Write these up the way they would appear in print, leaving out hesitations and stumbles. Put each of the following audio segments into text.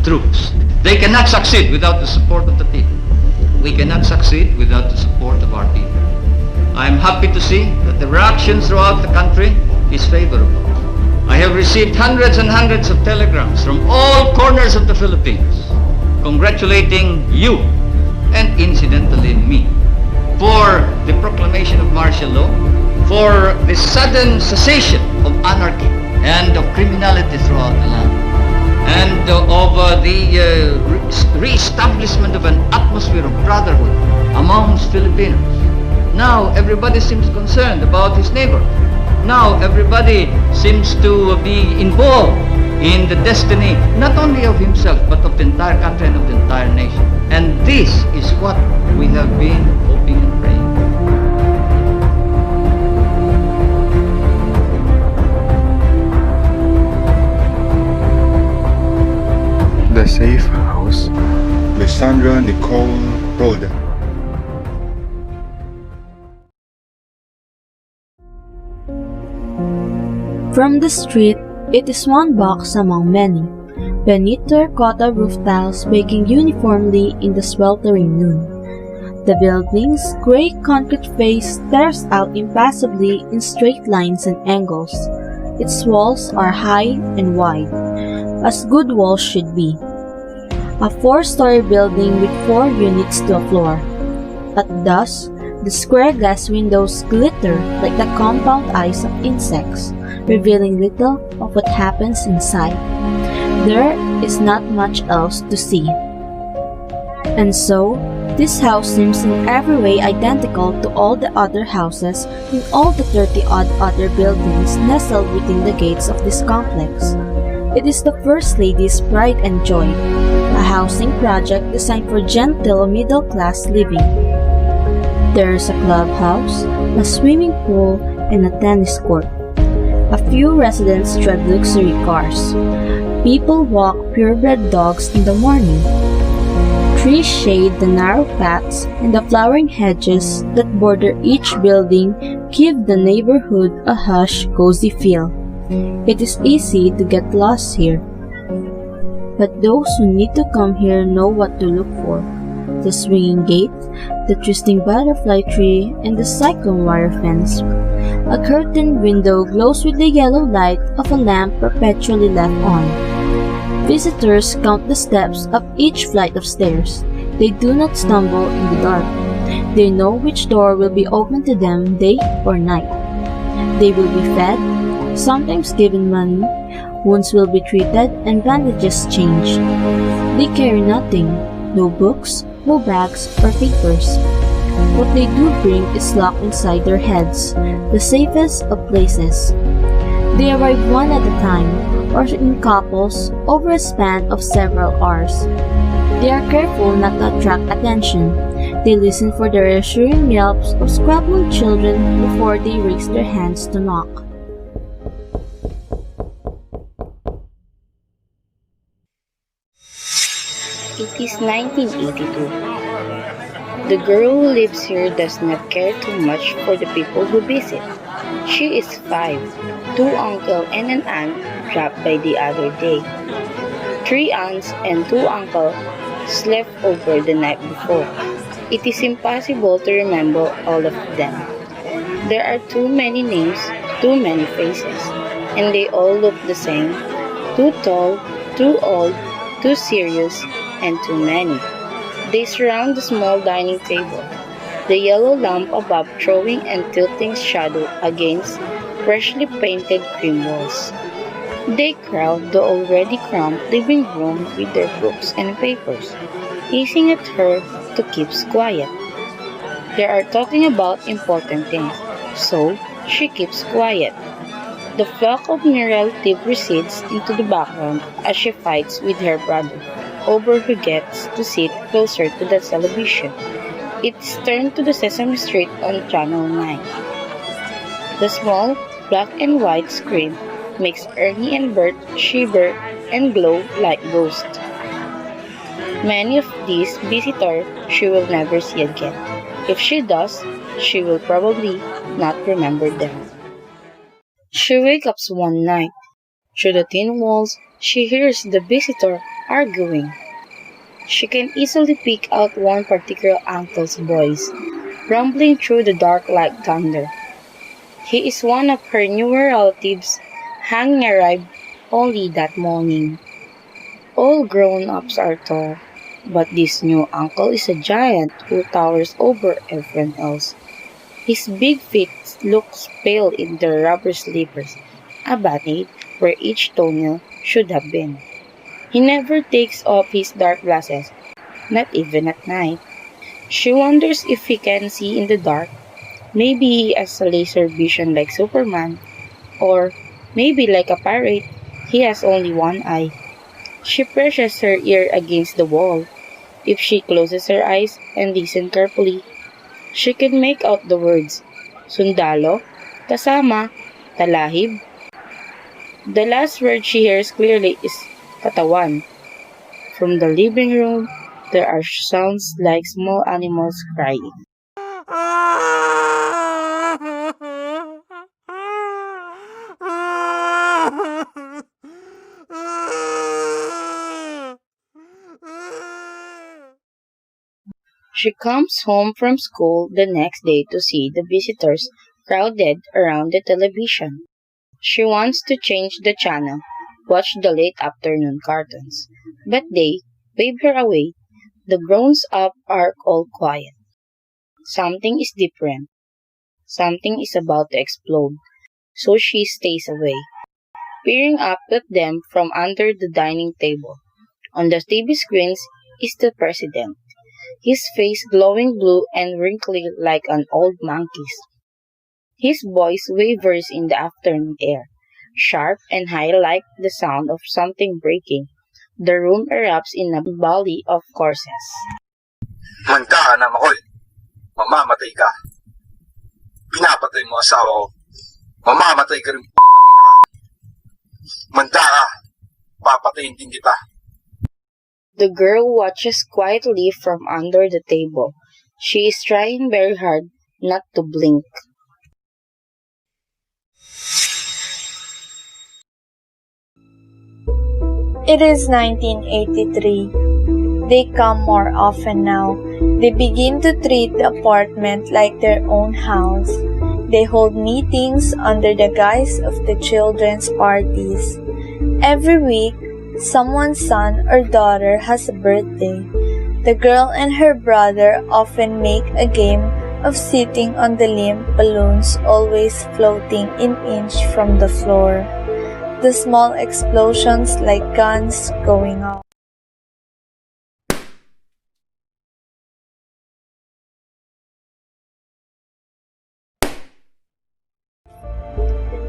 troops. They cannot succeed without the support of the people. We cannot succeed without the support of our people. I am happy to see that the reaction throughout the country is favorable. I have received hundreds and hundreds of telegrams from all corners of the Philippines congratulating you and incidentally me for the proclamation of martial law, for the sudden cessation of anarchy and of criminality throughout the land, and of the re-establishment of an atmosphere of brotherhood amongst Filipinos. Now everybody seems concerned about his neighbor. Now everybody seems to be involved in the destiny not only of himself but of the entire country and of the entire nation. And this is what we have been hoping and praying. The Safe House by Sandra, Nicole, Roldan. From the street, it is one box among many, beneath terracotta roof tiles baking uniformly in the sweltering noon. The building's grey concrete face stares out impassively in straight lines and angles. Its walls are high and wide, as good walls should be. A 4-story building with 4 units to a floor. At dusk, the square glass windows glitter like the compound eyes of insects, revealing little of what happens inside. There is not much else to see. And so, this house seems in every way identical to all the other houses in all the 30-odd other buildings nestled within the gates of this complex. It is the First Lady's pride and joy, a housing project designed for genteel middle-class living. There is a clubhouse, a swimming pool, and a tennis court. A few residents drive luxury cars. People walk purebred dogs in the morning. Trees shade the narrow paths, and the flowering hedges that border each building give the neighborhood a hush, cozy feel. It is easy to get lost here. But those who need to come here know what to look for. The swinging gate, the twisting butterfly tree, and the cyclone wire fence. A curtained window glows with the yellow light of a lamp perpetually left on. Visitors count the steps up each flight of stairs. They do not stumble in the dark. They know which door will be open to them day or night. They will be fed, sometimes given money, wounds will be treated, and bandages changed. They carry nothing, no books, no bags or papers. What they do bring is locked inside their heads, the safest of places. They arrive one at a time, or in couples, over a span of several hours. They are careful not to attract attention. They listen for the reassuring yelps of squabbling children before they raise their hands to knock. It is 1982. The girl who lives here does not care too much for the people who visit. She is 5, 2 uncle and an aunt dropped by the other day. 3 aunts and 2 uncles slept over the night before. It is impossible to remember all of them. There are too many names, too many faces, and they all look the same. Too tall, too old, too serious, and too many. They surround the small dining table, the yellow lamp above throwing and tilting shadow against freshly painted cream walls. They crowd the already cramped living room with their books and papers, hissing at her to keep quiet. They are talking about important things, so she keeps quiet. The flock of new relatives recedes into the background as she fights with her brother over who gets to sit closer to the television. It's turned to the Sesame Street on Channel 9. The small black and white screen makes Ernie and Bert shiver and glow like ghosts. Many of these visitors she will never see again. If she does, she will probably not remember them. She wakes up one night. Through the thin walls, she hears the visitor arguing. She can easily pick out one particular uncle's voice, rumbling through the dark like thunder. He is one of her newer relatives, having arrived only that morning. All grown-ups are tall, but this new uncle is a giant who towers over everyone else. His big feet look pale in their rubber slippers, a band-aid where each toenail should have been. He never takes off his dark glasses, not even at night. She wonders if he can see in the dark. Maybe he has a laser vision like Superman, or maybe like a pirate, he has only one eye. She presses her ear against the wall. If she closes her eyes and listens carefully, she can make out the words, sundalo, kasama, talahib. The last word she hears clearly is katawan. From the living room, there are sounds like small animals crying. She comes home from school the next day to see the visitors crowded around the television. She wants to change the channel, watch the late afternoon cartoons, but they wave her away. The grown-ups are all quiet. Something is different. Something is about to explode, so she stays away, peering up at them from under the dining table. On the TV screens is the president, his face glowing blue and wrinkly like an old monkey's. His voice wavers in the afternoon air, sharp and high like the sound of something breaking. The room erupts in a volley of curses. Manta ka na, Nicole. Mamamatay ka. Pinapatay mo asawa ko. Mamamatay ka rin, putang ina ka. Manta ka. Papatayin din kita. The girl watches quietly from under the table. She is trying very hard not to blink. It is 1983. They come more often now. They begin to treat the apartment like their own house. They hold meetings under the guise of the children's parties. Every week, someone's son or daughter has a birthday. The girl and her brother often make a game of sitting on the limp balloons always floating an inch from the floor. The small explosions like guns going off.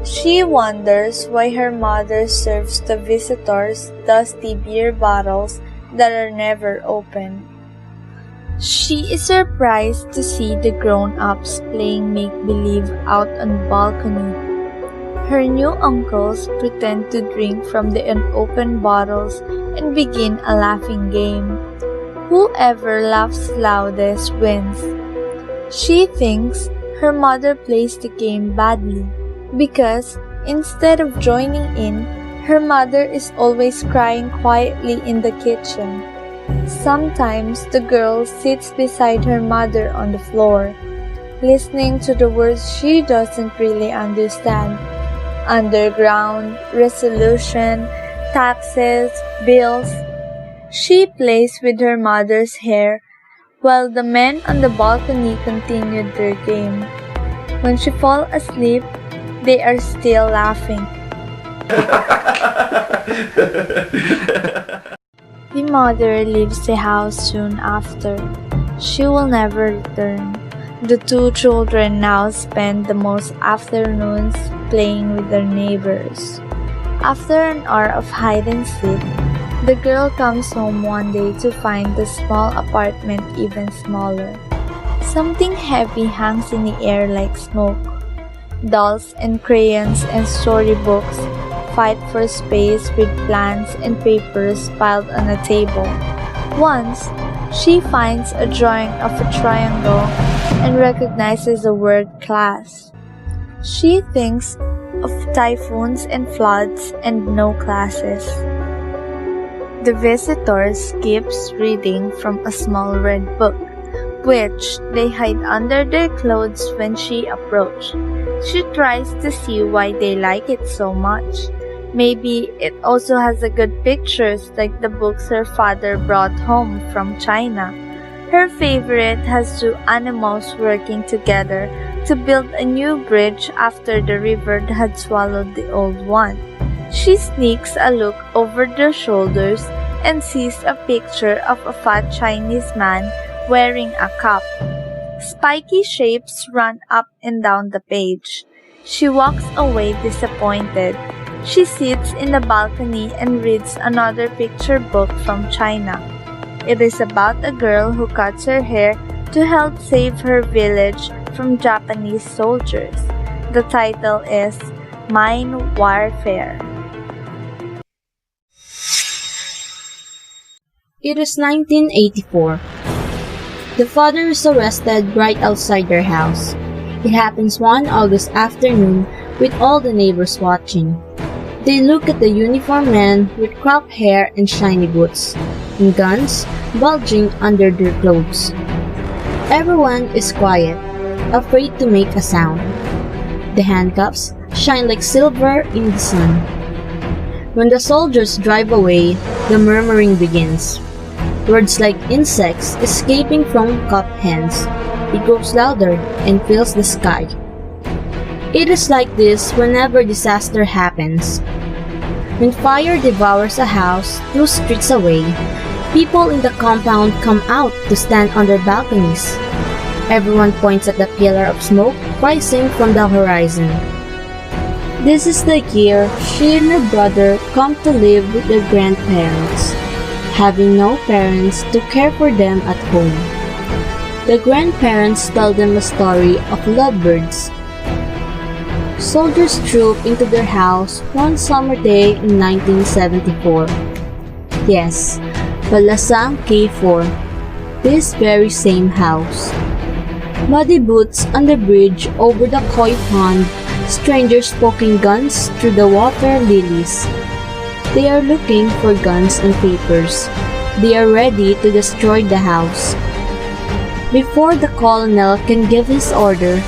She wonders why her mother serves the visitors dusty beer bottles that are never opened. She is surprised to see the grown-ups playing make-believe out on the balcony. Her new uncles pretend to drink from the unopened bottles and begin a laughing game. Whoever laughs loudest wins. She thinks her mother plays the game badly because instead of joining in, her mother is always crying quietly in the kitchen. Sometimes the girl sits beside her mother on the floor, listening to the words she doesn't really understand. Underground, resolution, taxes, bills. She plays with her mother's hair while the men on the balcony continued their game. When she falls asleep, they are still laughing. The mother leaves the house soon after. She will never return. The two children now spend the most afternoons playing with their neighbors. After an hour of hide and seek, the girl comes home one day to find the small apartment even smaller. Something heavy hangs in the air like smoke. Dolls and crayons and storybooks fight for space with plans and papers piled on a table. Once, she finds a drawing of a triangle and recognizes the word class. She thinks of typhoons and floods and no classes. The visitors keeps reading from a small red book, which they hide under their clothes when she approached. She tries to see why they like it so much. Maybe it also has a good pictures like the books her father brought home from China. Her favorite has two animals working together to build a new bridge after the river had swallowed the old one. She sneaks a look over their shoulders and sees a picture of a fat Chinese man wearing a cap. Spiky shapes run up and down the page. She walks away disappointed. She sits in the balcony and reads another picture book from China. It is about a girl who cuts her hair to help save her village from Japanese soldiers. The title is Mine Warfare. It is 1984. The father is arrested right outside their house. It happens one August afternoon with all the neighbors watching. They look at the uniformed men with cropped hair and shiny boots, and guns bulging under their clothes. Everyone is quiet, afraid to make a sound. The handcuffs shine like silver in the sun. When the soldiers drive away, the murmuring begins. Words like insects escaping from cupped hands. It grows louder and fills the sky. It is like this whenever disaster happens. When fire devours a house 2 streets away, people in the compound come out to stand on their balconies. Everyone points at the pillar of smoke rising from the horizon. This is the year she and her brother come to live with their grandparents, having no parents to care for them at home. The grandparents tell them a story of lovebirds. Soldiers troop into their house one summer day in 1974. Yes, Balasang K4, this very same house. Muddy boots on the bridge over the koi pond, strangers poking guns through the water lilies. They are looking for guns and papers. They are ready to destroy the house. Before the colonel can give his order,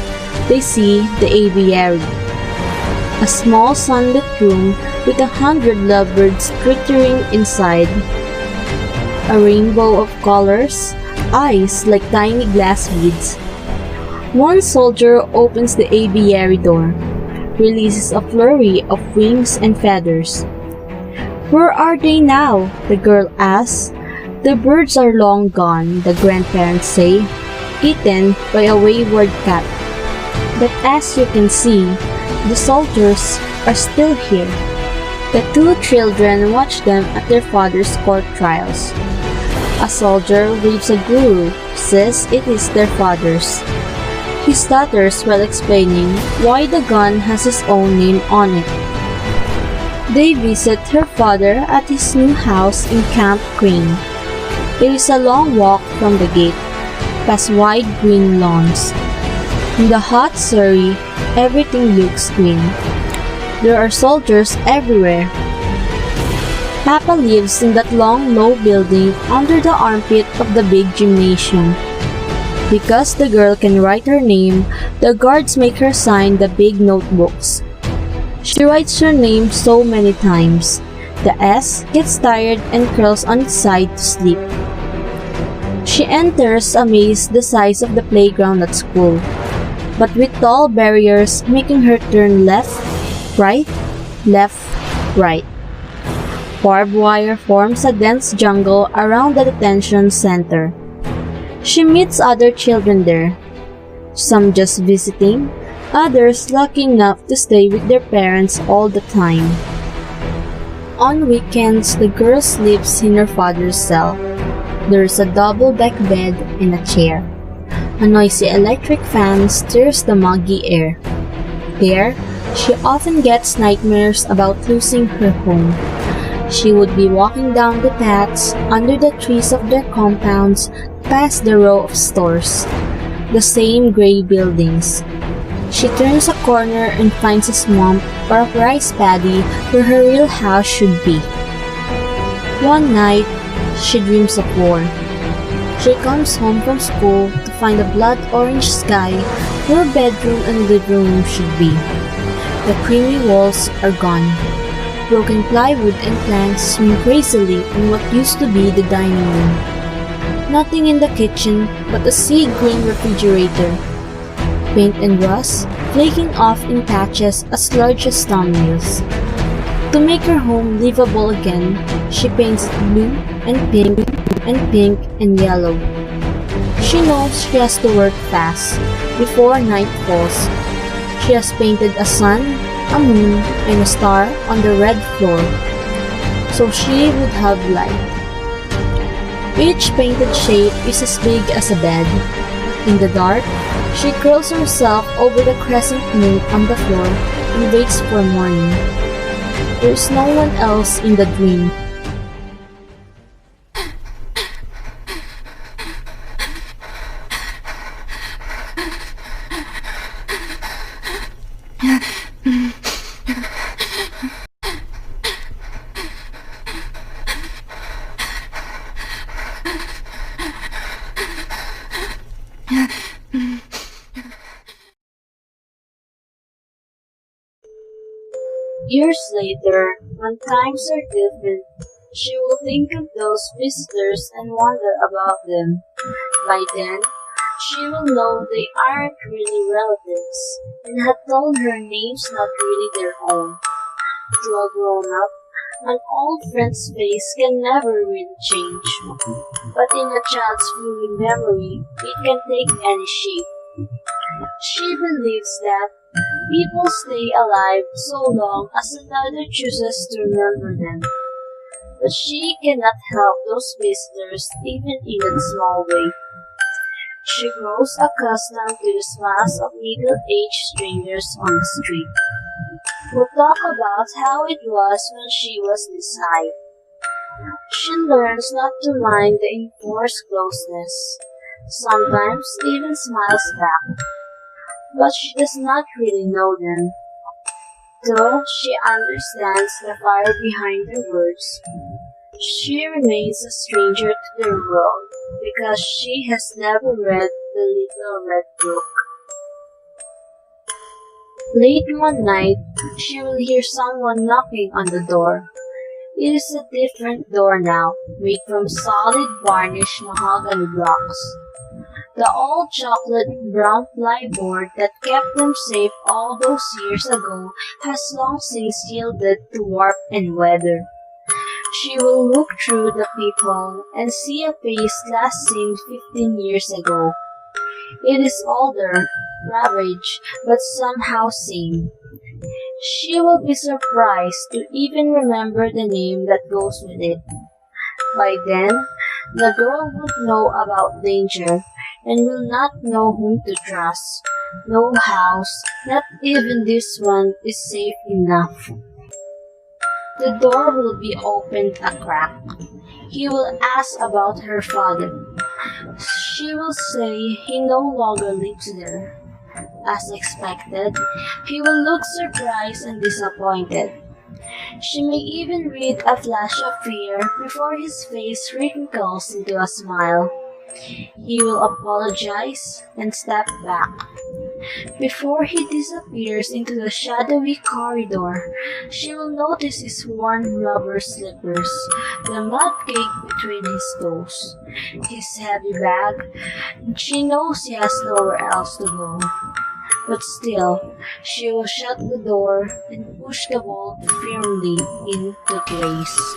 they see the aviary. A small sunlit room with 100 lovebirds twittering inside. A rainbow of colors, eyes like tiny glass beads. One soldier opens the aviary door, releases a flurry of wings and feathers. Where are they now? The girl asks. The birds are long gone, the grandparents say, eaten by a wayward cat. But as you can see, the soldiers are still here. The 2 children watch them at their father's court trials. A soldier waves a guru, says it is their father's. He stutters while explaining why the gun has his own name on it. They visit her father at his new house in Camp Crane. It is a long walk from the gate, past wide green lawns. In the hot Surrey, everything looks green. There are soldiers everywhere. Papa lives in that long, low building under the armpit of the big gymnasium. Because the girl can write her name, the guards make her sign the big notebooks. She writes her name so many times. The S gets tired and curls on its side to sleep. She enters a maze the size of the playground at school, but with tall barriers making her turn left, right, left, right. Barbed wire forms a dense jungle around the detention center. She meets other children there, some just visiting, others lucky enough to stay with their parents all the time. On weekends, the girl sleeps in her father's cell. There is a double-deck bed and a chair. A noisy electric fan stirs the muggy air. There, she often gets nightmares about losing her home. She would be walking down the paths under the trees of their compounds past the row of stores, the same gray buildings. She turns a corner and finds a swamp or a rice paddy where her real house should be. One night, she dreams of war. She comes home from school to find a blood-orange sky where bedroom and living room should be. The creamy walls are gone. Broken plywood and planks swing crazily in what used to be the dining room. Nothing in the kitchen but a sea green refrigerator. Paint and rust flaking off in patches as large as thumbnails. To make her home livable again, she paints it blue and pink and yellow. She knows she has to work fast before night falls. She has painted a sun, a moon, and a star on the red floor, so she would have light. Each painted shape is as big as a bed. In the dark, she curls herself over the crescent moon on the floor and waits for morning. There is no one else in the dream. Years later, when times are different, she will think of those visitors and wonder about them. By then, she will know they aren't really relatives, and had told her names not really their own. To a grown-up, an old friend's face can never really change, but in a child's fluid memory, it can take any shape. She believes that people stay alive so long as another chooses to remember them. But she cannot help those visitors even in a small way. She grows accustomed to the smiles of middle-aged strangers on the street, who talk about how it was when she was this high. She learns not to mind the enforced closeness, sometimes even smiles back. But she does not really know them. Though she understands the fire behind their words, she remains a stranger to their world because she has never read the Little Red Book. Late one night, she will hear someone knocking on the door. It is a different door now, made from solid varnished mahogany blocks. The old chocolate brown plyboard that kept them safe all those years ago has long since yielded to warp and weather. She will look through the peephole and see a face last seen 15 years ago. It is older, ravaged, but somehow sane. She will be surprised to even remember the name that goes with it. By then, the girl would know about danger and will not know whom to trust. No house, not even this one, is safe enough. The door will be opened a crack. He will ask about her father. She will say he no longer lives there. As expected, he will look surprised and disappointed. She may even read a flash of fear before his face wrinkles into a smile. He will apologize and step back. Before he disappears into the shadowy corridor, she will notice his worn rubber slippers, the mud cake between his toes, his heavy bag, and she knows he has nowhere else to go. But still, she will shut the door and push the bolt firmly into place.